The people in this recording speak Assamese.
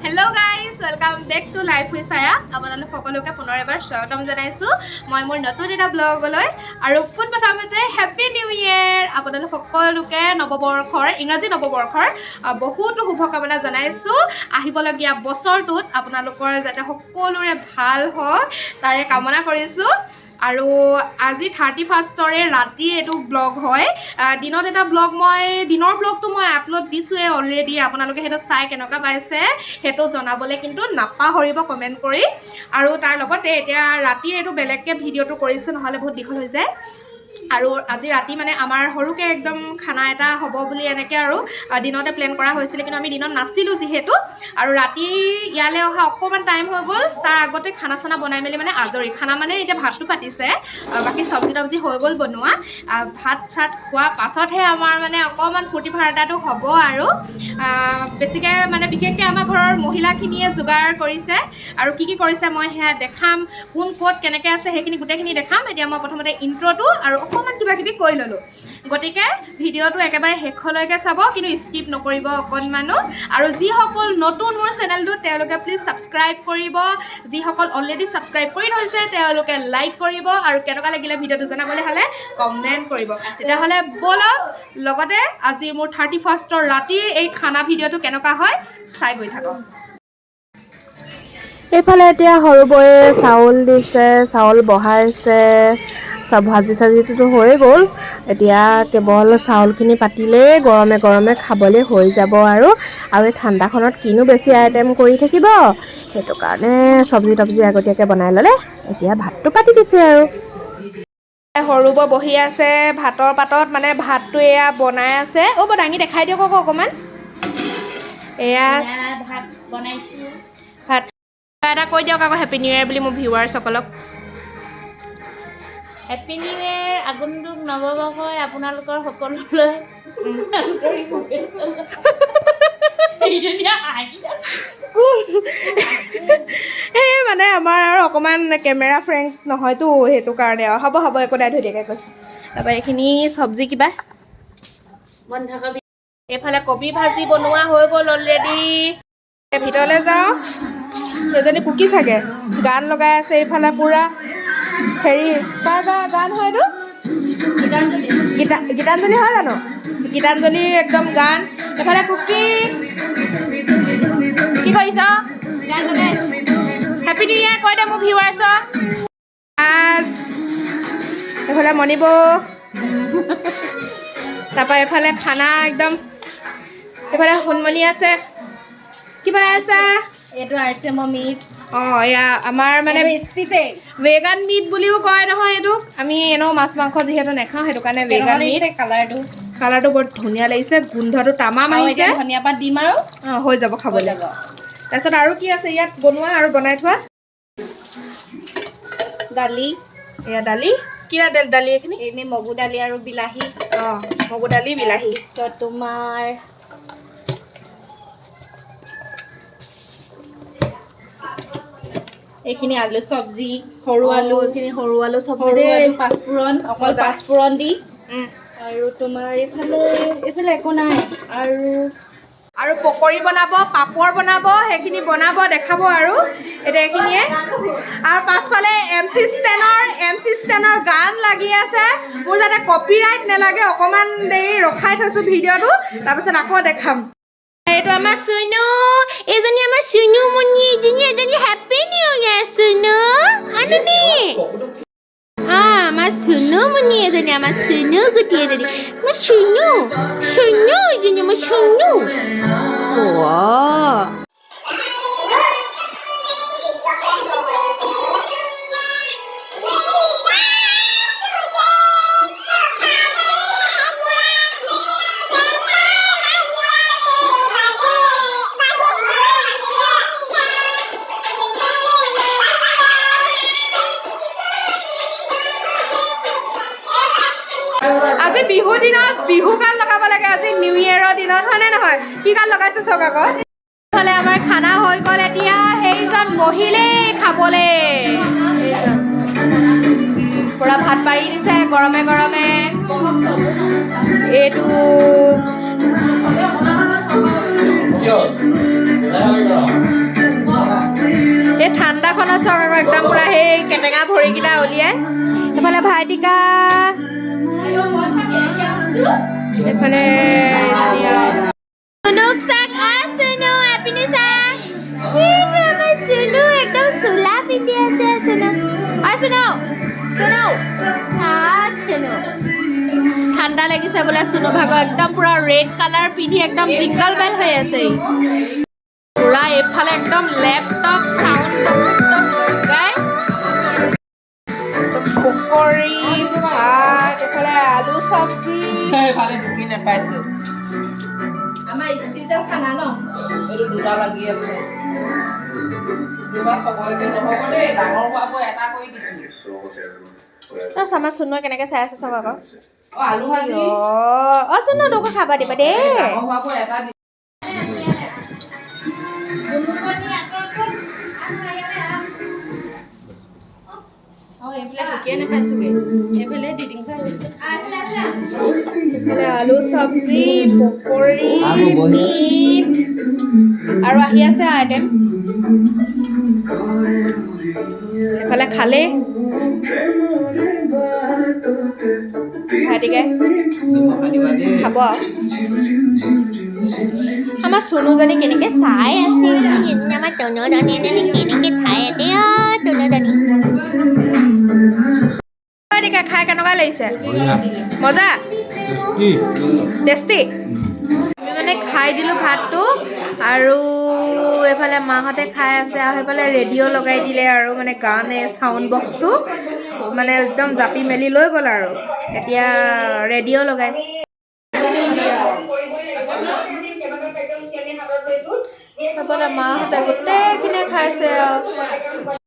Hello guys, welcome back to Life with Saya. আপোনালোক সকলোকে পুনৰ এবাৰ স্বাগতম জনাইছো মই মোৰ নতুন এটা ব্লগলৈ আৰু প্ৰথমতে হ্যাপি নিউ ইয়াৰ আপোনালোক সকলোকে নৱবৰ্ষৰ ইংৰাজী নৱবৰ্ষৰ বহুত শুভকামনা জনাইছো আহিবলগীয়া বছৰটোত আপোনালোকৰ যাতে সকলোৰে ভাল হয় তাৰে কামনা কৰিছো আৰু আজি 31ৰে ৰাতি এটো ব্লগ হয় দিনত এটা ব্লগ মই দিনৰ ব্লগটো মই আপলোড দিছোৱে অলৰেডি আপোনালোকে হেটো চাই কেনকা পাইছে হেটো জনাবলে কিন্তু নাপাহৰিব কমেন্ট কৰি আৰু তাৰ লগতে এতিয়া ৰাতি এটো বেলেগকে ভিডিওটো কৰিছো নহলে বহুত দীঘল হৈ যায় আৰু আজি ৰাতি মানে আমাৰ হৰুকে একদম খানা এটা হ'ব বুলি এনেকে আৰু দিনতে প্ল্যান কৰা হৈছিল কিন্তু আমি দিনত নাছিলো যিহেতু আৰু ৰাতি ইয়ালে অহা অকমান টাইম হৈ গল তাৰ আগতে খানা সানা বনাই মেলি মানে আজৰি খানা মানে এতিয়া ভাতটো পাতিছে বাকি সবজি হৈ গল বনোৱা ভাত ছাত খোৱা পাছতহে আমাৰ মানে অকমান ফুটি ফাৰটাটো হ'ব আৰু বেছিকে মানে বিশেষকৈ আমাৰ ঘৰৰ মহিলাখিনিয়ে যোগাৰ কৰিছে আৰু কি কৰিছে মই হেয়া দেখাম কোন কোত কেনেকে আছে হেখিনি গুটেখিনি দেখাম এতিয়া মই প্ৰথমতে ইন্ট্ৰোটো আৰু অকমান কিবা কিবি কৈ ললো গটিকে ভিডিওটো একেবাৰে হেখলৈকে চাব কিন্তু স্কিপ নকৰিব অকনমানো আৰু যি সকল নতুন মোৰ চেনেলটো তেওঁলোকে প্লিজ সাবস্ক্ৰাইব কৰিব যি সকল অলৰেডি সাবস্ক্ৰাইব কৰি থৈছে তেওঁলোকে লাইক কৰিব আৰু কেনেকা লাগিলে ভিডিওটো জনাবলৈ হলে কমেন্ট কৰিব তেতিয়া হলে বলক লগতে আজি মোৰ 31ৰ ৰাতিৰ এই খানা ভিডিওটো কেনেকা হয় চাই গৈ থাকক এইফালে এতিয়া হৰু বয়ে চাউল দিছে চাউল বহাইছে সব ভাজি সাজিটো হৈ গ'ল এতিয়া কেৱল চাউলখিনি পাতিলে গৰমে গৰমে খাবলে হৈ যাব আৰু এই ঠাণ্ডাখনত কিনো বেছি আইটেম কৰি থাকিব হেতু কাৰণে সবজি আগতীয়াকে বনাই ললে এতিয়া ভাতটো পাতি দিছে আৰু হৰুব বহি আছে ভাতৰ পাতত মানে ভাতটো এয়া বনাই আছে ও বদাঙি দেখাই দিয়ক অকমান এয়া ভাত বনাইছো ভাত এটা কৈ দিয়ক আকৌ হ্যাপি নিউ ইয়াৰ বুলি মোৰ ভিউয়াৰ্স সকলক হ্যাপি নিউ ইয়াৰ আগন্তুক নৱবৰ্ষই আপোনালোকৰ সকলোলৈ মানে আমাৰ আৰু অকমান কেমেৰা ফ্ৰেণ্ড নহয়তো হেতু কাৰণে হ'ব একো নাই ধুনীয়াকৈ কৈছে তাৰপৰা এইখিনি সবজি কিবা বন্ধাকবি এইফালে কবি ভাজি বনোৱা হৈ গ'ল অলৰেডি ভিতৰলৈ যাওঁ এজনী কুকি চাগে গান লগাই আছে এইফালে পুৰা হেৰি কাৰ গান হয়তো গীতাঞ্জলি হয় জানো গীতাঞ্জলিৰ একদম গান এইফালে কুকি কি কৰিছ গান লগাই হ্যাপি নিউ ইয়াৰ কৈ দে মোৰ ভিউৱাৰ্ছক এইফালে মনিব তাৰপৰা এইফালে খানা একদম এইফালে হুনমনি আছে কি বনাই আছা এইটো আৰছে মিট এয়া আমাৰ মানে স্পেচিয়েল ভেগান মিট বুলিও কয় নহয় এইটো আমি এনেও মাছ মাংস যিহেতু নেখাওঁ সেইটো কাৰণে ভেগান মিট কালাৰটো বৰ ধুনীয়া লাগিছে গোন্ধটো তামাম আহিছে ধনিয়া পাত দিম আৰু হৈ যাব খাবলৈ তাৰপিছত আৰু কি আছে ইয়াত বনোৱা আৰু বনাই থোৱা দালি এয়া দালি কিৰা দালি এইখিনি এনে মগু দালি আৰু বিলাহী মগু দালি বিলাহী তাৰপিছত তোমাৰ এইখিনি আলু চব্জি সৰু আলু এইখিনি সৰু আলু চব্জি সৰু দেই আলু পাঁচফোৰণ অকল পাঁচফোৰণ দি আৰু তোমাৰ এইফালে একো নাই আৰু পকৰি বনাব পাপৰ বনাব সেইখিনি বনাব দেখাব আৰু এতিয়া এইখিনিয়ে আৰু পাছফালে এম চি ষ্টেনৰ গান লাগি আছে মোৰ যাতে কপিৰাইট নালাগে অকমান দেৰি ৰখাই থৈছো ভিডিঅ'টো তাৰপিছত আকৌ দেখাম এইটো আমাৰ সুনু এজনী আমাৰ সুনু মনি এজনী হ্যাপি নিউ ইয়াৰ সুনু আনুনি আমাৰ সুনু মনি এজনী আমাৰ সুনু গুটি এজনী আমাৰ সুনু এজনী আমাৰ সুনু আজি বিহু দিনত বিহু গান লগাব লাগে আজি নিউ ইয়াৰৰ দিনত হয়নে নহয় কি গান লগাইছে চক আকৌ ফালে আমাৰ খানা হৈ গ'ল এতিয়া সেইজন বহিলে খাবলে পুৰা ভাত পাৰি দিছে গৰমে গৰমে এইটো বৰ্ণনা চাওক আকৌ একদম পূৰা সেই কেটেঙা ভৰিকেইটা উলিয়াই এইফালে ভাইটিকা এইফালে চুনুক চাক চুনু এপিনে চাক চুনু একদম চোলা পিন্ধি আছে চুনু চুনু চুনু চুনু ঠাণ্ডা লাগিছে বোলে চুনু ভাগৰ একদম পূৰা ৰেড কালাৰ পিন্ধি একদম জিংগল বেল হৈ আছে পূৰা এইফালে একদম লেপটপ চাউণ্ড একদম লগাই পকৰি ভাত এইফালে আলু চব্জি সেইফালে ঢুকি নাপাইছোঁ আমাৰ স্পেচিয়েল খানা ন এইটো দুটা লাগি আছে দুটা চবলৈকে নহ'ব দেই ডাঙৰ খোৱাব এটা কৰি দিছোঁ আমাৰ চুনুৱে কেনেকৈ চাই আছে চাব আকৌ আলু ভাজি চুনু তোকো খাবা দিবা দেই ডাঙৰ খোৱাব এটা দি এইফালে ঢুকিয়ে নাপাইছোঁগৈ এইফালে দিদিং এইফালে আলু চব্জি পকৰি মিট আৰু আহি আছে আইটেম এইফালে খালে ভাইটিকে খাব আমাৰ চুনুজনী কেনেকৈ চাই আছিল আমাৰ তনুজনীজনী কেনেকৈ চাই আছে তনুজনী ভাইটিকা খাই কেনেকুৱা লাগিছে মজা টেষ্টি আমি মানে খাই দিলোঁ ভাতটো আৰু এইফালে মাহঁতে খাই আছে আৰু সেইফালে ৰেডিঅ' লগাই দিলে আৰু মানে গানে চাউণ্ড বক্সটো মানে একদম জাপি মেলি লৈ গ'ল আৰু এতিয়া ৰেডিঅ' লগাইছে তাৰপৰা মাহঁতে গোটেইখিনিয়ে খাইছে আৰু